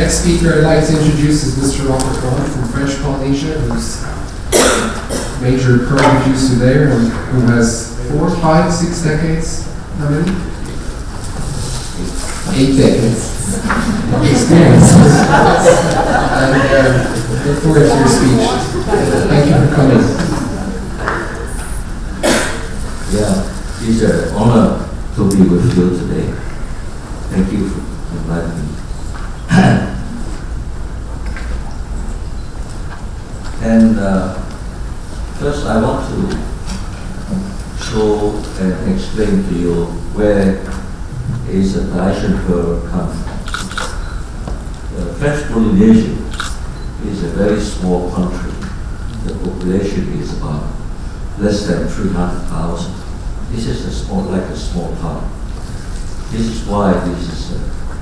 Next speaker I'd like to introduce is Mr. Robert Vaughan from French Polynesia, who's a major pearl producer there and who has 4, 5, 6 decades, how many? 8 decades of experience. And look forward to your speech. Thank you for coming. Yeah, it's an honor to be with you today. Thank you for inviting me. And first I want to show and explain to you where is the Tahitian pearl come from. French Polynesia is a very small country. The population is about less than 300,000. This is a small, like a small town. This is why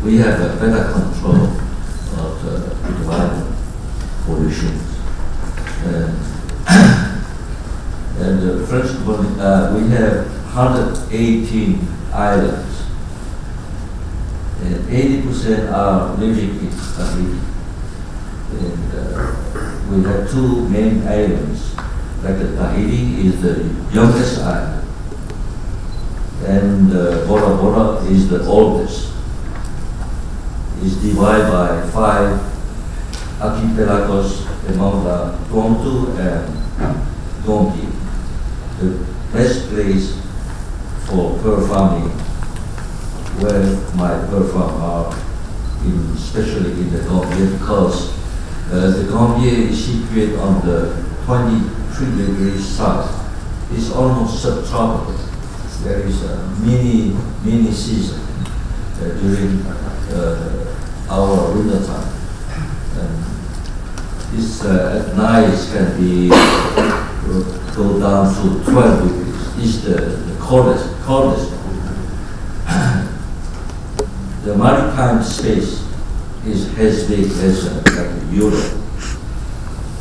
we have a better control of the environment pollution. And the French, we have 118 islands, and 80% are living in Tahiti. And we have 2 main islands. Like Tahiti is the youngest island, and Bora Bora is the oldest. It's divided by 5 archipelagos among the Tuamotu and Gombe. The best place for pearl farming, where my pearl farm are, especially in the Gombe, because the Gombe is situated on the 23 degrees south. It's almost subtropical. There is a mini season during our winter time. This at night can be go down to 12 degrees. It's the coldest. The maritime space is as big as like Europe,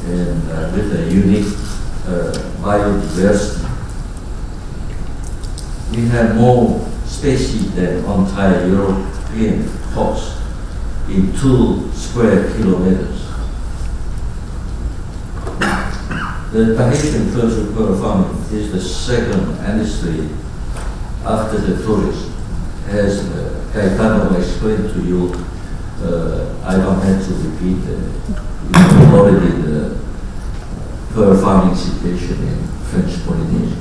and with a unique biodiversity. We have more species than entire European coast in 2 square kilometers. The Tahitian cultural pearl farming is the second industry after the tourism. As Caetano explained to you, I don't have to repeat already the pearl farming situation in French Polynesia.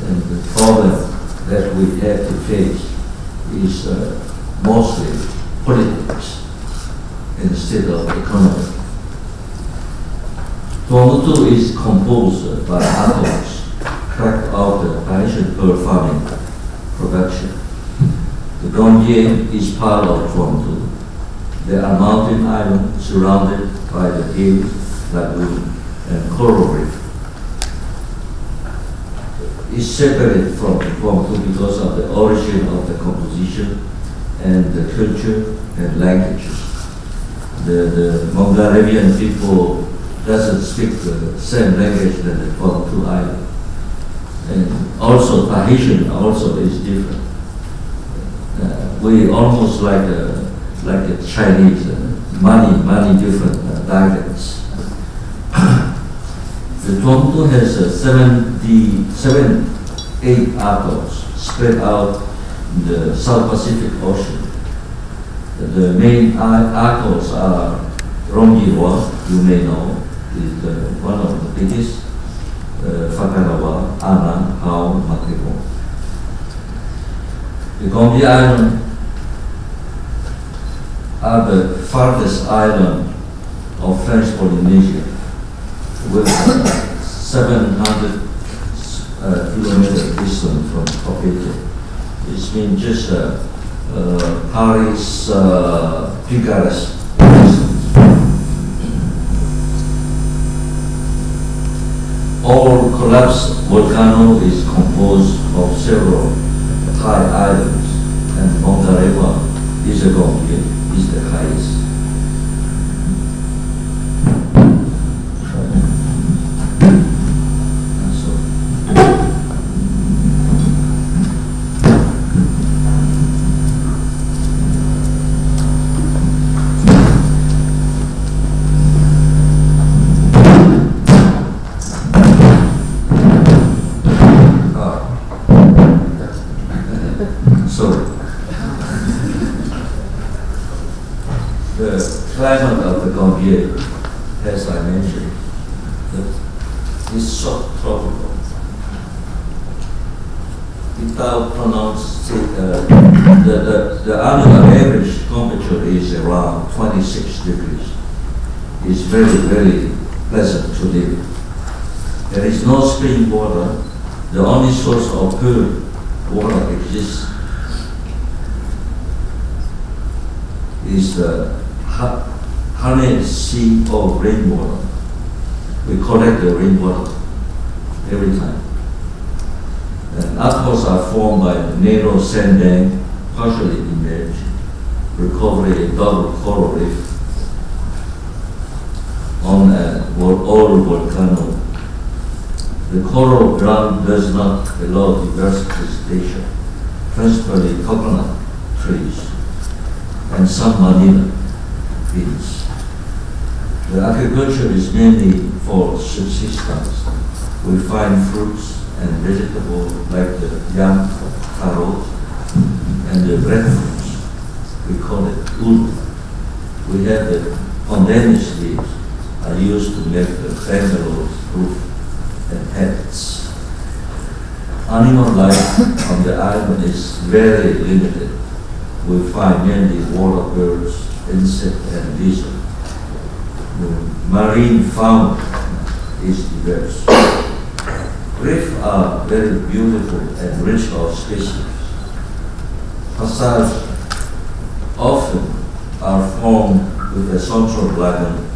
And the problem that we have to face is mostly politics instead of economy. Tuamotu is composed by atolls cracked out the Tahitian pearl farming production. The Gombe is part of Tuamotu. There are mountain islands surrounded by the hills, lagoon, and coral reef. It's separated from Tuamotu because of the origin of the composition and the culture and languages. The Mongolian people doesn't speak the same language than the Tuamotu Island. And also Tahitian also is different. We almost like a Chinese, many different dialects. The Tuamotu has 8 atolls spread out in the South Pacific Ocean. The main atolls are Rongiwa, you may know, is one of the biggest, Whakarawa, Ana, Hao, Makemo. The Gombe Island are the farthest island of French Polynesia, with 700 kilometers distance from Tahiti. It's been just Paris, Pigaris distance. All collapsed volcano is composed of several Thai islands, and Mongarewa is a Gombe, is the highest. without pronouncing, the annual average temperature is around 26 degrees. It's very, very pleasant to live. There is no spring water. The only source of pure water exists is the honey sea of rainwater. We collect the rainwater every time. And atolls are formed by narrow sandbank, partially immersed, recovery in double coral reef on an old volcano. The coral ground does not allow diversification, principally coconut trees and some manila beans. The agriculture is mainly for subsistence. We find fruits and vegetables like the yam, taro, and the breadfruits. We call it ulu. We have the pandanus leaves are used to make the bungalows, roof, and hats. Animal life on the island is very limited. We find mainly water birds, insects, and lizards. The marine fauna is diverse. Reefs are very beautiful and rich of species. Passages often are formed with a central lagoon.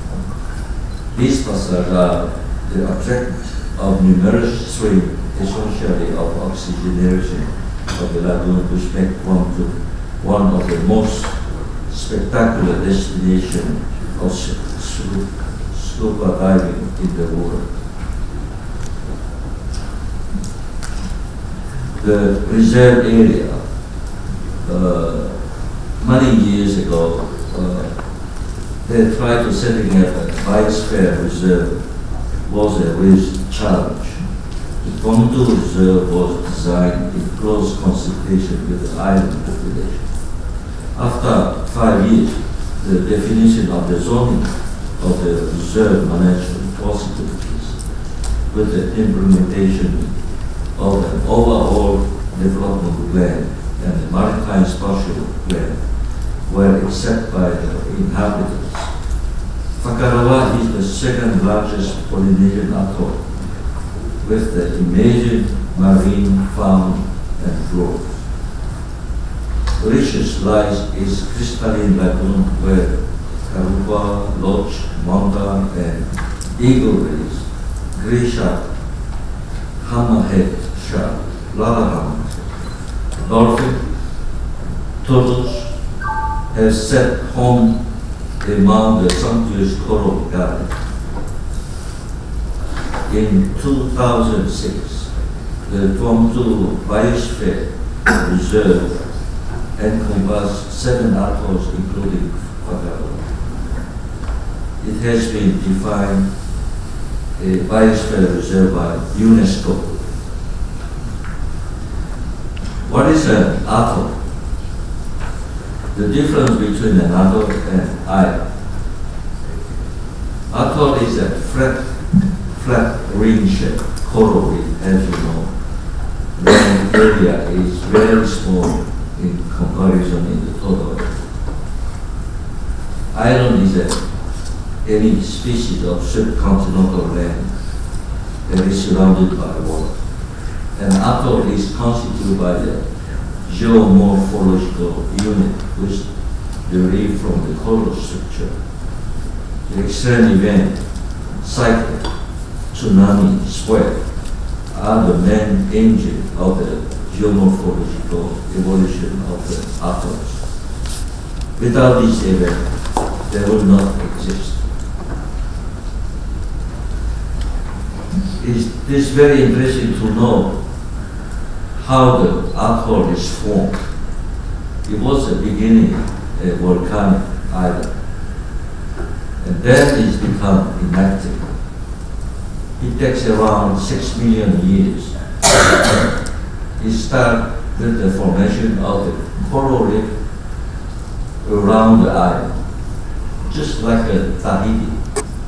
These passages are the object of numerous streams, essentially of oxygenation of the lagoon, which make one of the most spectacular destinations of scuba diving in the world. The reserve area, many years ago, they tried to setting up a biosphere reserve was a real challenge. The Tuamotu Reserve was designed in close consultation with the island population. After 5 years, the definition of the zoning of the reserve management possibilities with the implementation of an overall development plan and the maritime spatial plan were accepted by the inhabitants. Whakarawa is the second largest Polynesian atoll with the amazing marine fauna and flora. The richest lies is crystalline lagoon where Karupa, Loach, Manga, and eagle rays, grey shark, hammerhead shark, lalaham, dolphin, turtles have set home among the sumptuous coral garden. In 2006, the Tuamotu Biosphere Reserve encompassed 7 atolls, including Whakarawa. It has been defined a biosphere reserve by UNESCO. What is an atoll? The difference between an atoll and island. Atoll is a flat ring-shaped coral reef, as you know. The area is very small in comparison in the total area. Island is any species of subcontinental land that is surrounded by water. An atoll is constituted by the geomorphological unit which derive from the coral structure. The extreme event, cyclone, tsunami, swell are the main engine of the geomorphological evolution of the atolls. Without this event, they will not exist. It is very interesting to know how the atoll is formed. It was the beginning a volcanic island, and then it's become inactive. It takes around 6 million years. It started with the formation of the coral reef around the island, just like a Tahiti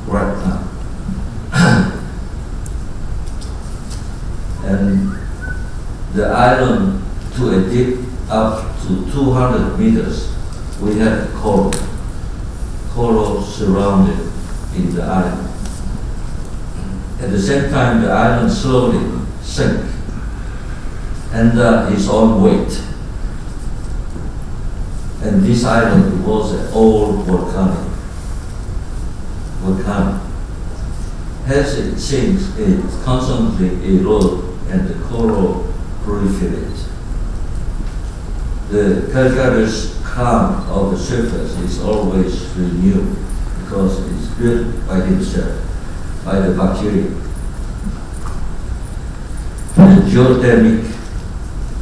right now. And the island to a depth up to 200 meters, we have coral. Coral surrounded in the island. At the same time, the island slowly sank under its own weight. And this island was an old volcano. As it sinks, it constantly erodes and the coral proliferate. The calcareous calm of the surface is always renewed because it's built by himself, by the bacteria. The geothermic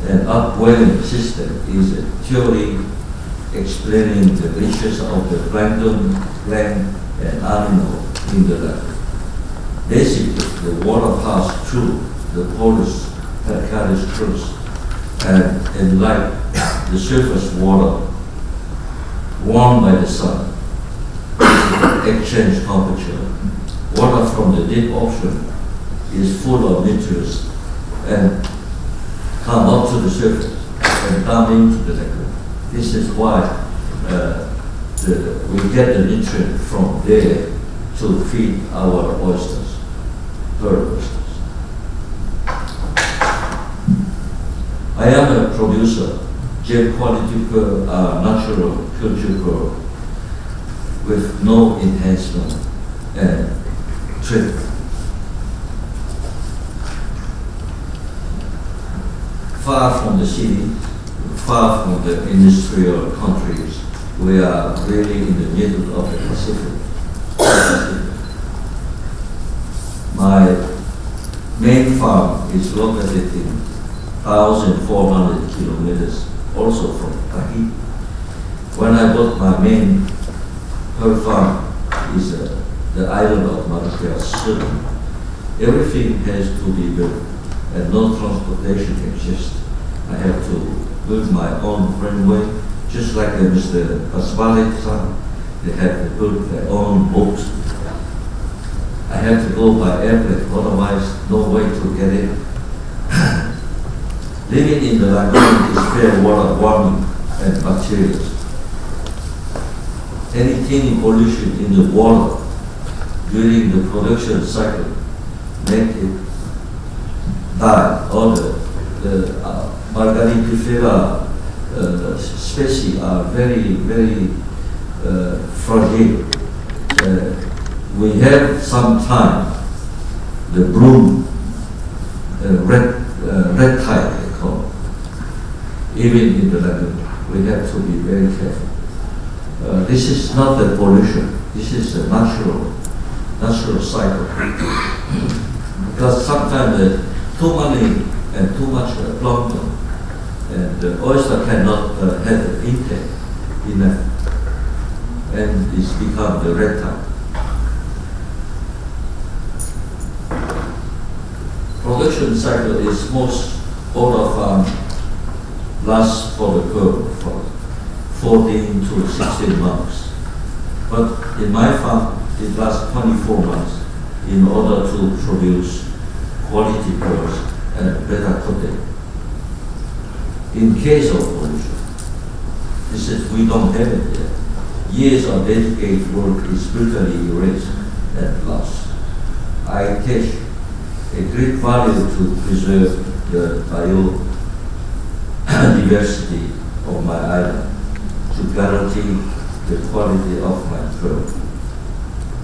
and upwelling system is a theory explaining the riches of the plankton, plant, and animal in the land. Basically, the water passes through the porous calcareous crust and like the surface water warmed by the sun, exchange temperature. Water from the deep ocean is full of nutrients and come up to the surface and down into the lagoon. This is why we get the nutrient from there to feed our oysters, pearl oysters. I am a producer, gem quality pearl, natural culture pearl, with no enhancement and treatment. Far from the city, far from the industrial countries, we are really in the middle of the Pacific. My main farm is located in 1,400 kilometers, also from Tahiti. When I bought my main pearl farm, is the island of Madagascar. Everything has to be built, and no transportation exists. I have to build my own runway, just like Mr. Pasquale's son. They have to build their own boats. I have to go by airplane, otherwise no way to get it. Living in the lagoon is fair water warming and bacteria. Any tiny pollution in the water during the production cycle make it die. All the Margaritifera species are very, very fragile. We have some the bloom, red tide they call it. Even in the lagoon, we have to be very careful. This is not a pollution. This is a natural cycle. Because sometimes too many and too much plankton, and the oyster cannot have intake enough, and it's become the red tide. Production cycle is most older farm lasts for the pearl for 14 to 16 months. But in my farm, it lasts 24 months in order to produce quality pearls and better coating. In case of pollution, we don't have it yet. Years of dedicated work is brutally erased and lost. I take a great value to preserve the biodiversity of my island, to guarantee the quality of my pearl.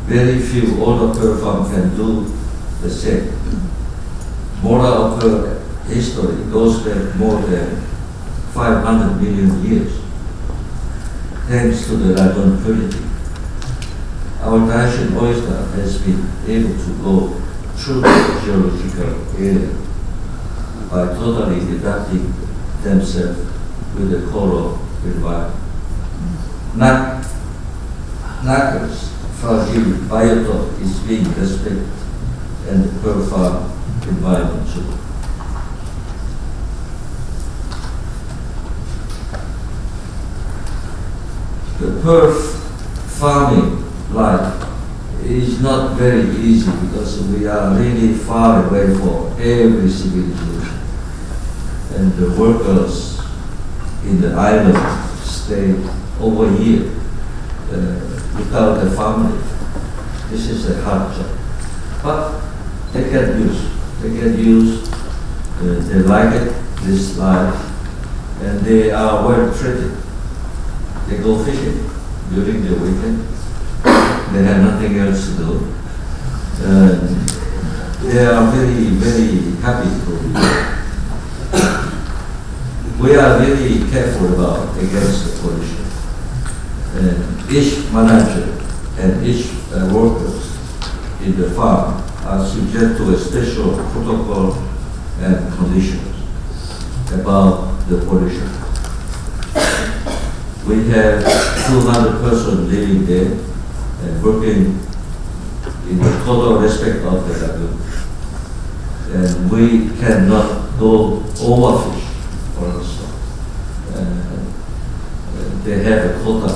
Very few older pearl farms can do the same. Moral of pearl history goes back more than 500 million years, thanks to the lagoon quality. Our Tahitian oyster has been able to go through the geological area by totally adapting themselves with the coral environment. Knuckles, fragile biotope is being respected, and the pearl farm environment too. The pearl farming life is not very easy because we are really far away from every civilization. and the workers in the island stay over a year without a family. This is a hard job. But they get used. They like it, this life, and they are well treated. They go fishing during the weekend. They have nothing else to do. They are very, very happy to be here. We are very careful about against the pollution. Each manager and each workers in the farm are subject to a special protocol and conditions about the pollution. We have 200 persons living there and working in the total respect of the lagoon. And we cannot go overfish also. They have a quota.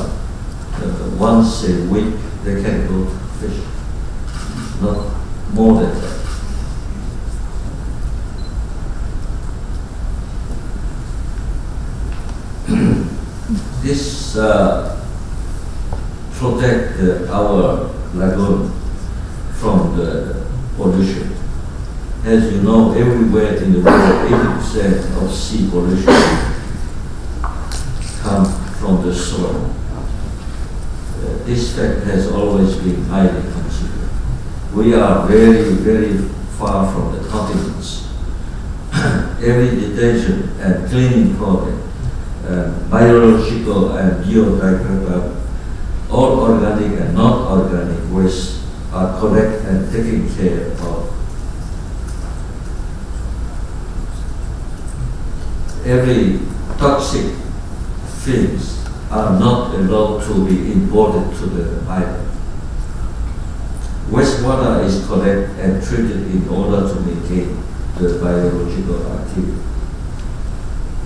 Once a week they can go to fish. Not more than that. This protect our lagoon from the pollution. As you know, everywhere in the world, 80% of sea pollution comes from the soil. This fact has always been highly considered. We are very, very far from the continents. Every detention and cleaning product, biological and biodegradable, all organic and non-organic waste are collected and taken care of. Every toxic things are not allowed to be imported to the island. Wastewater is collected and treated in order to maintain the biological activity.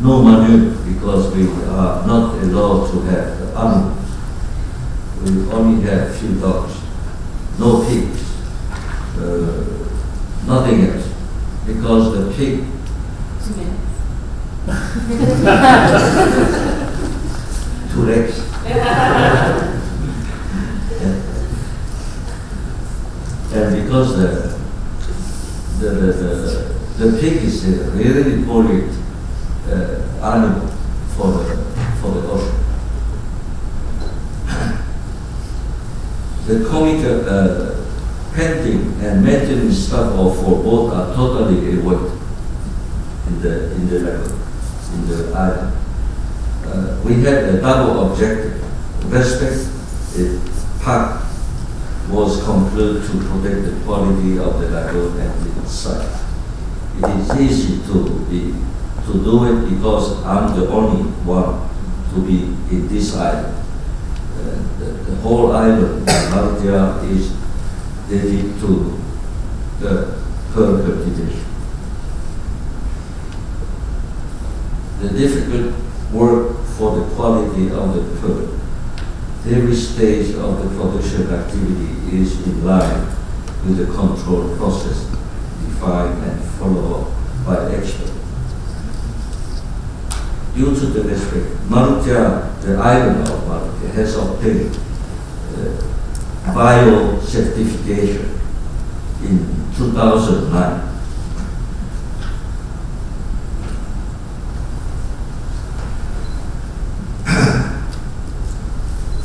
No manure, because we are not allowed to have animals. We only have a few dogs, no pigs, nothing else, because the pig two legs. And because the pig is a really polluted animal for the ocean. The chemical painting and maintenance staff for both are totally away in the lagoon, in the island. We had a double objective. Respect the park was concluded to protect the quality of the lagoon and its site. It is easy to do it because I'm the only one to be in this island. The whole island, Malaysia, is dedicated to the pearl cultivation. The difficult work for the quality of the pearl. Every stage of the production activity is in line with the control process defined and followed by experts. Due to the respect, Malaysia, the island of Malaysia, has obtained bio-certification in 2009.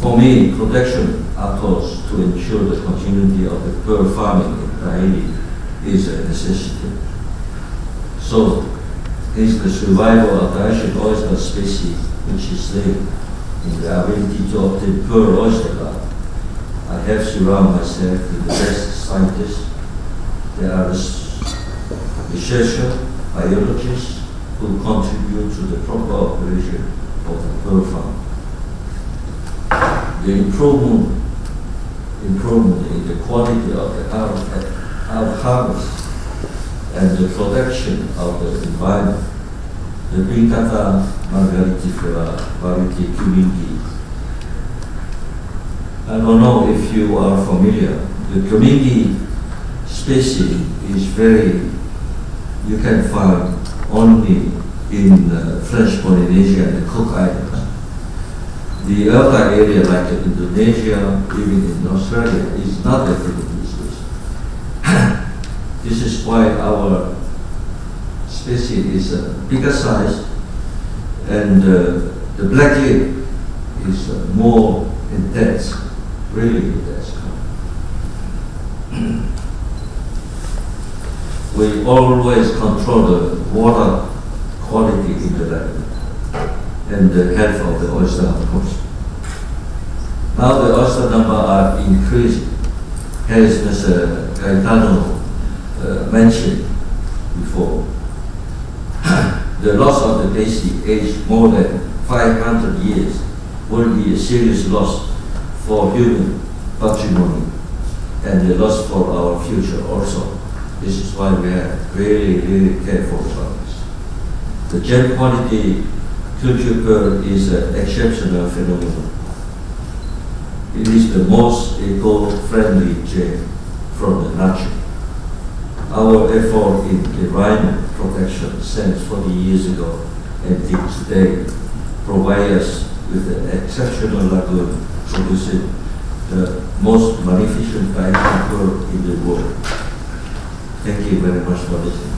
For me, protection atolls to ensure the continuity of the pearl farming in Tahiti is a necessity. So, is the survival of the Asian oyster species, which is linked in the ability to obtain pearl oyster larvae. I have surrounded myself with the best scientists. There are researchers, biologists who contribute to the proper operation of the pearl farm. The improvement in the quality of the harvest and the protection of the environment. The Pincata margaritifera variety Cumingi. I don't know if you are familiar. The Cumingi species is you can find only in French Polynesia and the Cook Islands. The other area like Indonesia, even in Australia, is not a frequent species. This is why our species is bigger size, and the black lip is more intense, really intense. We always control the water quality in the lake and the health of the oyster, of course. Now the oyster number are increasing, as Mr. Gaetano mentioned before. The loss of the basin aged more than 500 years will be a serious loss for human patrimony and a loss for our future also. This is why we are really, really careful about this. The gem quality culture pearl is an exceptional phenomenon. It is the most eco-friendly gem from the nature. Our effort in environment protection since 40 years ago and till today provide us with an exceptional lagoon producing the most magnificent Tahiti pearl in the world. Thank you very much for listening.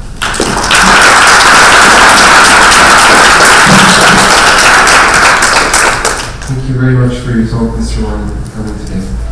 Thank you very much for your talk, Mr. Wang, for coming today.